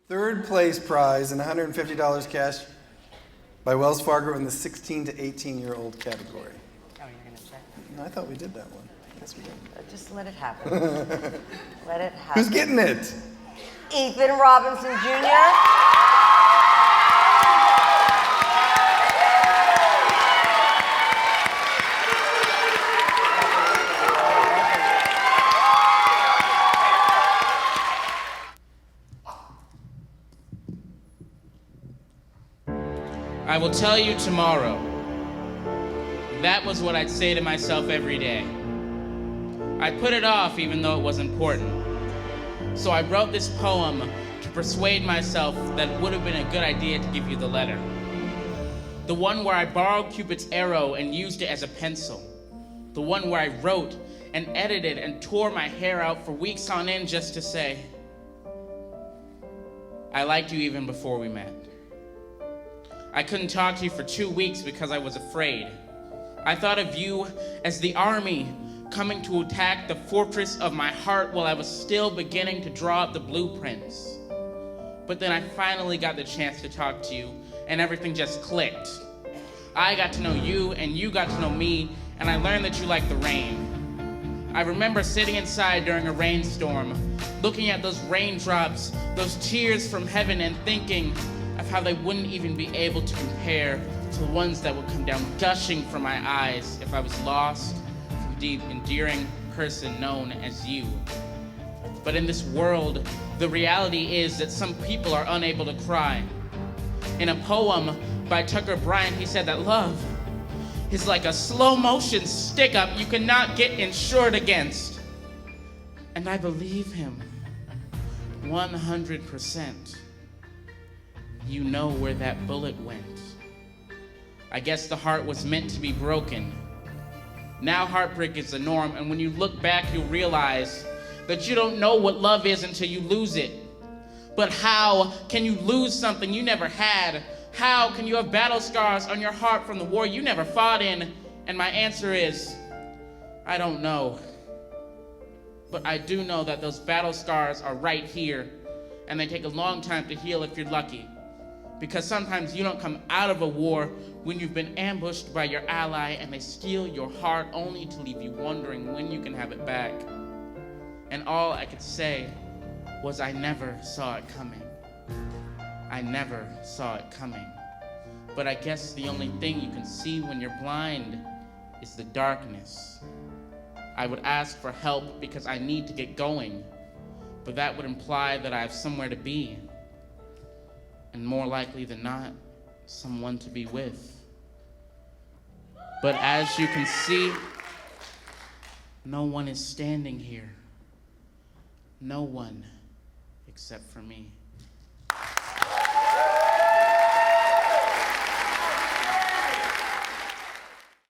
Third place prize and $150 cash by Wells Fargo in the 16 to 18-year-old category. Oh, you're going to check? No, I thought we did that one. Yes, we did. Just let it happen. Let it happen. Who's getting it? Ethan Robinson Jr. I will tell you tomorrow. That was what I'd say to myself every day. I put it off even though it was important. So I wrote this poem to persuade myself that it would have been a good idea to give you the letter. The one where I borrowed Cupid's arrow and used it as a pencil. The one where I wrote and edited and tore my hair out for weeks on end just to say, I liked you even before we met. I couldn't talk to you for 2 weeks because I was afraid. I thought of you as the army coming to attack the fortress of my heart while I was still beginning to draw up the blueprints. But then I finally got the chance to talk to you, and everything just clicked. I got to know you, and you got to know me, and I learned that you like the rain. I remember sitting inside during a rainstorm, looking at those raindrops, those tears from heaven, and thinking of how they wouldn't even be able to compare to the ones that would come down gushing from my eyes if I was lost from the endearing person known as you. But in this world, the reality is that some people are unable to cry. In a poem by Tucker Bryant, he said that love is like a slow motion stick up you cannot get insured against. And I believe him 100%. You know where that bullet went. I guess the heart was meant to be broken. Now heartbreak is the norm, and when you look back, you'll realize that you don't know what love is until you lose it. But how can you lose something you never had? How can you have battle scars on your heart from the war you never fought in? And my answer is, I don't know. But I do know that those battle scars are right here, and they take a long time to heal if you're lucky. Because sometimes you don't come out of a war when you've been ambushed by your ally and they steal your heart only to leave you wondering when you can have it back. And all I could say was I never saw it coming. I never saw it coming. But I guess the only thing you can see when you're blind is the darkness. I would ask for help because I need to get going, but that would imply that I have somewhere to be. And more likely than not, someone to be with. But as you can see, no one is standing here. No one except for me.